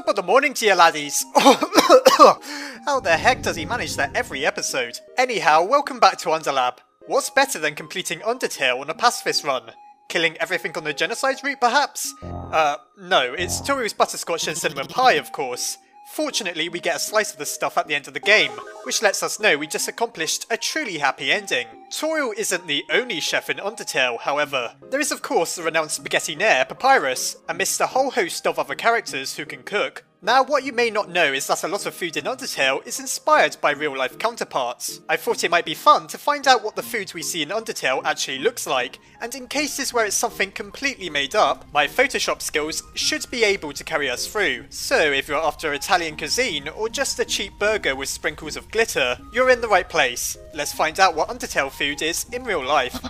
Top of the morning to you laddies! How the heck does he manage that every episode? Anyhow, welcome back to Underlab. What's better than completing Undertale on a pacifist run? Killing everything on the genocide route perhaps? No, it's Toru's butterscotch and cinnamon pie of course. Fortunately, we get a slice of the stuff at the end of the game, which lets us know we just accomplished a truly happy ending. Toru isn't the only chef in Undertale, however. There is of course the renowned spaghetti-naire Papyrus, amidst a whole host of other characters who can cook. Now, what you may not know is that a lot of food in Undertale is inspired by real-life counterparts. I thought it might be fun to find out what the food we see in Undertale actually looks like, and in cases where it's something completely made up, my Photoshop skills should be able to carry us through. So if you're after Italian cuisine, or just a cheap burger with sprinkles of glitter, you're in the right place. Let's find out what Undertale food is in real life.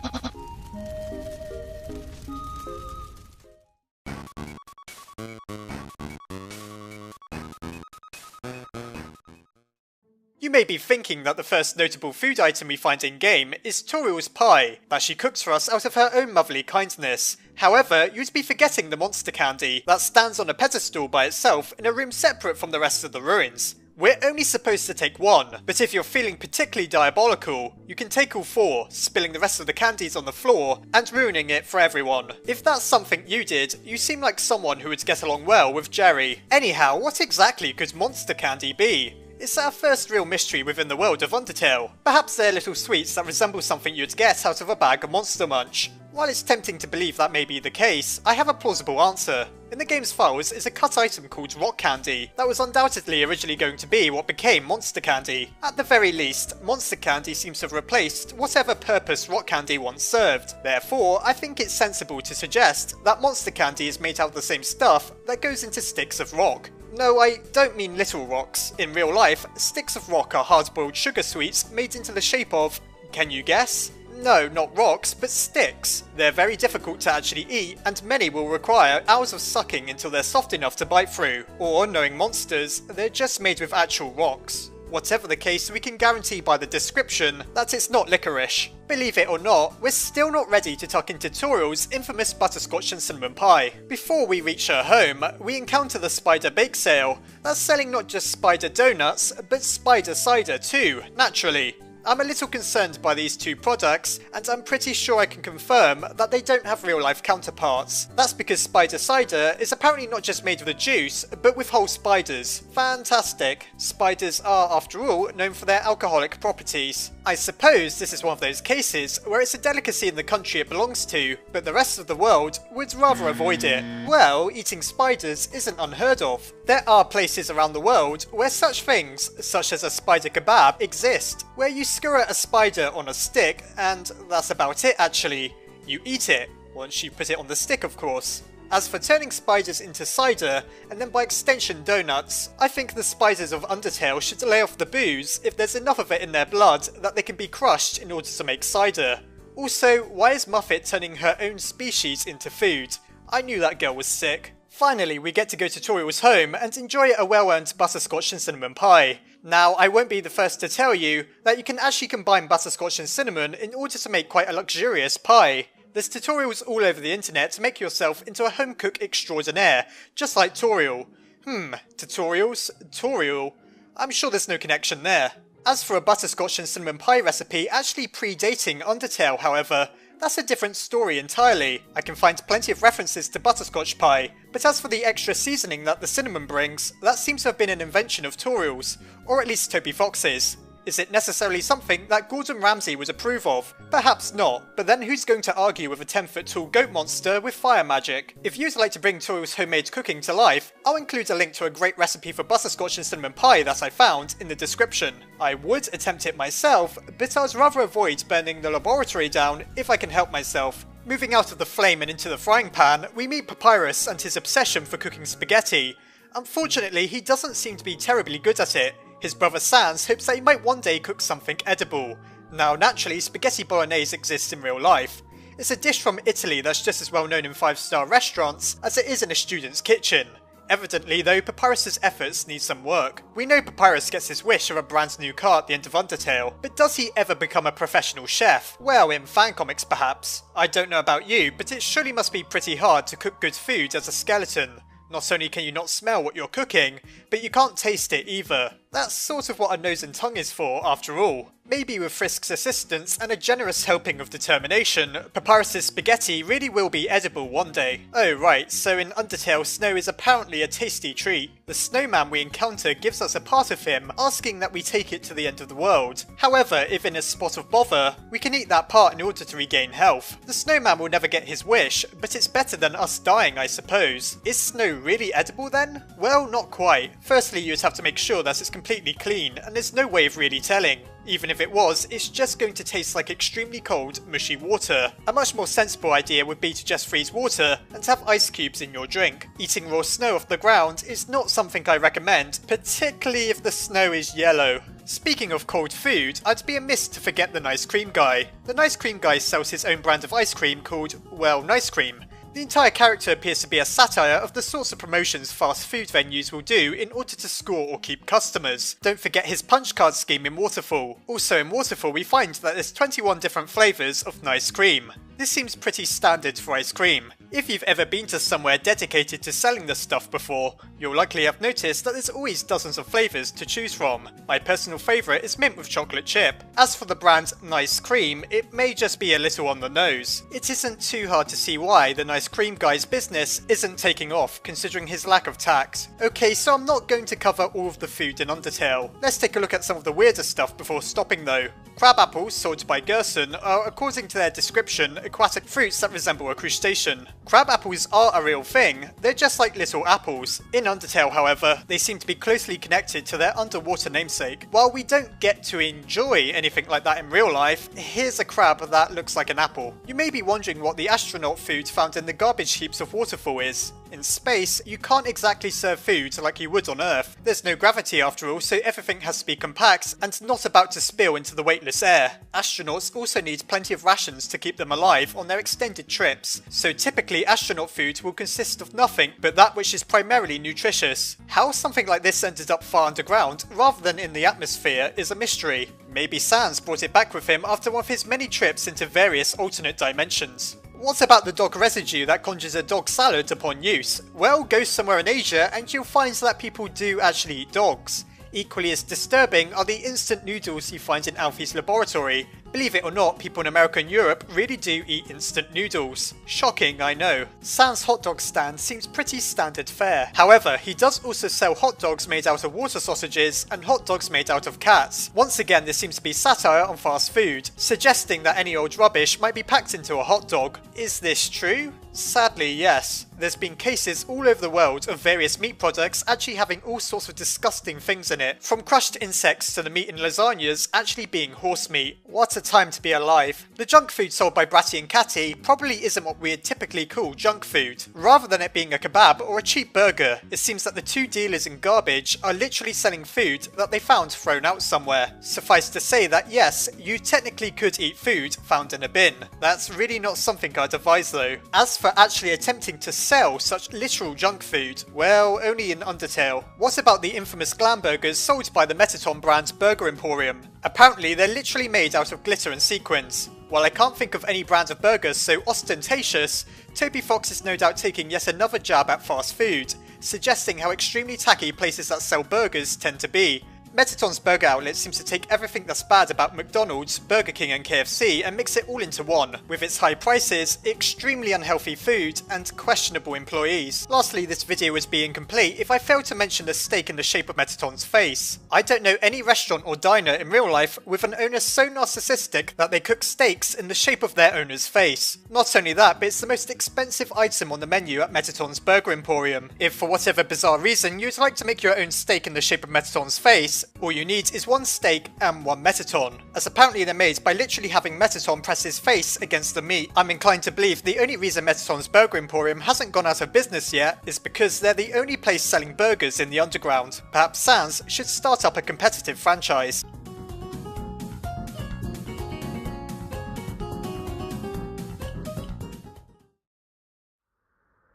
You may be thinking that the first notable food item we find in-game is Toru's pie, that she cooks for us out of her own motherly kindness. However, you'd be forgetting the monster candy that stands on a pedestal by itself in a room separate from the rest of the ruins. We're only supposed to take one, but if you're feeling particularly diabolical, you can take all four, spilling the rest of the candies on the floor and ruining it for everyone. If that's something you did, you seem like someone who would get along well with Jerry. Anyhow, what exactly could monster candy be? It's our first real mystery within the world of Undertale. Perhaps they're little sweets that resemble something you'd get out of a bag of Monster Munch. While it's tempting to believe that may be the case, I have a plausible answer. In the game's files is a cut item called rock candy that was undoubtedly originally going to be what became monster candy. At the very least, monster candy seems to have replaced whatever purpose rock candy once served. Therefore, I think it's sensible to suggest that monster candy is made out of the same stuff that goes into sticks of rock. No, I don't mean little rocks. In real life, sticks of rock are hard-boiled sugar sweets made into the shape of... can you guess? No, not rocks, but sticks. They're very difficult to actually eat, and many will require hours of sucking until they're soft enough to bite through. Or, knowing monsters, they're just made with actual rocks. Whatever the case, we can guarantee by the description that it's not licorice. Believe it or not, we're still not ready to tuck into Toru's infamous butterscotch and cinnamon pie. Before we reach her home, we encounter the Spider Bake Sale, that's selling not just spider donuts, but spider cider too, naturally. I'm a little concerned by these two products, and I'm pretty sure I can confirm that they don't have real-life counterparts. That's because spider cider is apparently not just made with a juice, but with whole spiders. Fantastic. Spiders are, after all, known for their alcoholic properties. I suppose this is one of those cases where it's a delicacy in the country it belongs to, but the rest of the world would rather avoid it. Well, eating spiders isn't unheard of. There are places around the world where such things, such as a spider kebab, exist, where you skewer a spider on a stick, and that's about it actually. You eat it, once you put it on the stick of course. As for turning spiders into cider, and then by extension donuts, I think the spiders of Undertale should lay off the booze if there's enough of it in their blood that they can be crushed in order to make cider. Also, why is Muffet turning her own species into food? I knew that girl was sick. Finally, we get to go to Toru's home and enjoy a well-earned butterscotch and cinnamon pie. Now, I won't be the first to tell you that you can actually combine butterscotch and cinnamon in order to make quite a luxurious pie. There's tutorials all over the internet to make yourself into a home cook extraordinaire, just like Toriel. Tutorials? Toriel? I'm sure there's no connection there. As for a butterscotch and cinnamon pie recipe actually predating Undertale, however, that's a different story entirely. I can find plenty of references to butterscotch pie, but as for the extra seasoning that the cinnamon brings, that seems to have been an invention of Toriel's, or at least Toby Fox's. Is it necessarily something that Gordon Ramsay would approve of? Perhaps not, but then who's going to argue with a 10-foot tall goat monster with fire magic? If you'd like to bring Toru's homemade cooking to life, I'll include a link to a great recipe for butterscotch and cinnamon pie that I found in the description. I would attempt it myself, but I'd rather avoid burning the laboratory down if I can help myself. Moving out of the flame and into the frying pan, we meet Papyrus and his obsession for cooking spaghetti. Unfortunately, he doesn't seem to be terribly good at it. His brother Sans hopes that he might one day cook something edible. Now naturally, spaghetti bolognese exists in real life. It's a dish from Italy that's just as well known in 5-star restaurants as it is in a student's kitchen. Evidently though, Papyrus's efforts need some work. We know Papyrus gets his wish of a brand new car at the end of Undertale, but does he ever become a professional chef? Well, in fan comics perhaps. I don't know about you, but it surely must be pretty hard to cook good food as a skeleton. Not only can you not smell what you're cooking, but you can't taste it either. That's sort of what a nose and tongue is for, after all. Maybe with Frisk's assistance and a generous helping of determination, Papyrus's spaghetti really will be edible one day. Oh right, so in Undertale, snow is apparently a tasty treat. The snowman we encounter gives us a part of him, asking that we take it to the end of the world. However, if in a spot of bother, we can eat that part in order to regain health. The snowman will never get his wish, but it's better than us dying, I suppose. Is snow really edible then? Well, not quite. Firstly, you'd have to make sure that it's completely clean, and there's no way of really telling. Even if it was, it's just going to taste like extremely cold, mushy water. A much more sensible idea would be to just freeze water and have ice cubes in your drink. Eating raw snow off the ground is not something I recommend, particularly if the snow is yellow. Speaking of cold food, I'd be amiss to forget the Nice Cream Guy. The Nice Cream Guy sells his own brand of ice cream called, well, Nice Cream. The entire character appears to be a satire of the sorts of promotions fast food venues will do in order to score or keep customers. Don't forget his punch card scheme in Waterfall. Also in Waterfall we find that there's 21 different flavours of nice cream. This seems pretty standard for ice cream. If you've ever been to somewhere dedicated to selling this stuff before, you'll likely have noticed that there's always dozens of flavours to choose from. My personal favourite is mint with chocolate chip. As for the brand Nice Cream, it may just be a little on the nose. It isn't too hard to see why the Nice Cream Guy's business isn't taking off, considering his lack of tact. Okay, so I'm not going to cover all of the food in Undertale. Let's take a look at some of the weirder stuff before stopping though. Crab apples, sold by Gerson, are, according to their description, aquatic fruits that resemble a crustacean. Crab apples are a real thing, they're just like little apples. In Undertale, however, they seem to be closely connected to their underwater namesake. While we don't get to enjoy anything like that in real life, here's a crab that looks like an apple. You may be wondering what the astronaut food found in the garbage heaps of Waterfall is. In space, you can't exactly serve food like you would on Earth. There's no gravity after all, so everything has to be compact and not about to spill into the weightless air. Astronauts also need plenty of rations to keep them alive on their extended trips, so typically astronaut food will consist of nothing but that which is primarily nutritious. How something like this ended up far underground rather than in the atmosphere is a mystery. Maybe Sans brought it back with him after one of his many trips into various alternate dimensions. What about the dog residue that conjures a dog salad upon use? Well, go somewhere in Asia and you'll find that people do actually eat dogs. Equally as disturbing are the instant noodles you find in Alfie's laboratory. Believe it or not, people in America and Europe really do eat instant noodles. Shocking, I know. Sans hot dog stand seems pretty standard fare. However, he does also sell hot dogs made out of water sausages and hot dogs made out of cats. Once again, this seems to be satire on fast food, suggesting that any old rubbish might be packed into a hot dog. Is this true? Sadly, yes. There's been cases all over the world of various meat products actually having all sorts of disgusting things in it, from crushed insects to the meat in lasagnas actually being horse meat. What a time to be alive. The junk food sold by Bratty and Catty probably isn't what we'd typically call junk food. Rather than it being a kebab or a cheap burger, it seems that the two dealers in garbage are literally selling food that they found thrown out somewhere. Suffice to say that yes, you technically could eat food found in a bin. That's really not something I'd advise though. As for actually attempting to sell such literal junk food, well, only in Undertale. What about the infamous glam burgers sold by the Metaton brand Burger Emporium? Apparently they're literally made out of glitter and sequins. While I can't think of any brand of burgers so ostentatious, Toby Fox is no doubt taking yet another jab at fast food, suggesting how extremely tacky places that sell burgers tend to be. Metaton's burger outlet seems to take everything that's bad about McDonald's, Burger King and KFC and mix it all into one, with its high prices, extremely unhealthy food, and questionable employees. Lastly, this video would be incomplete if I failed to mention the steak in the shape of Metaton's face. I don't know any restaurant or diner in real life with an owner so narcissistic that they cook steaks in the shape of their owner's face. Not only that, but it's the most expensive item on the menu at Metaton's Burger Emporium. If for whatever bizarre reason you'd like to make your own steak in the shape of Metaton's face, all you need is one steak and one Metaton, as apparently they're made by literally having Metaton press his face against the meat. I'm inclined to believe the only reason Metaton's Burger Emporium hasn't gone out of business yet is because they're the only place selling burgers in the underground. Perhaps Sans should start up a competitive franchise.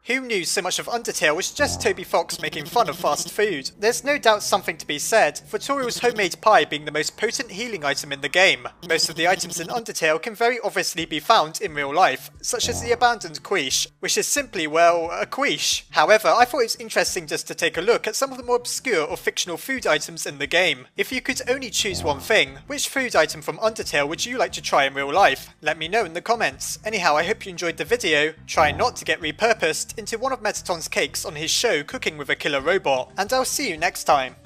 Who knew so much of Undertale was just Toby Fox making fun of fast food? There's no doubt something to be said for Toriel's homemade pie being the most potent healing item in the game. Most of the items in Undertale can very obviously be found in real life, such as the abandoned quiche, which is simply, well, a quiche. However, I thought it was interesting just to take a look at some of the more obscure or fictional food items in the game. If you could only choose one thing, which food item from Undertale would you like to try in real life? Let me know in the comments. Anyhow, I hope you enjoyed the video. Try not to get repurposed into one of Metaton's cakes on his show Cooking with a Killer Robot, and I'll see you next time.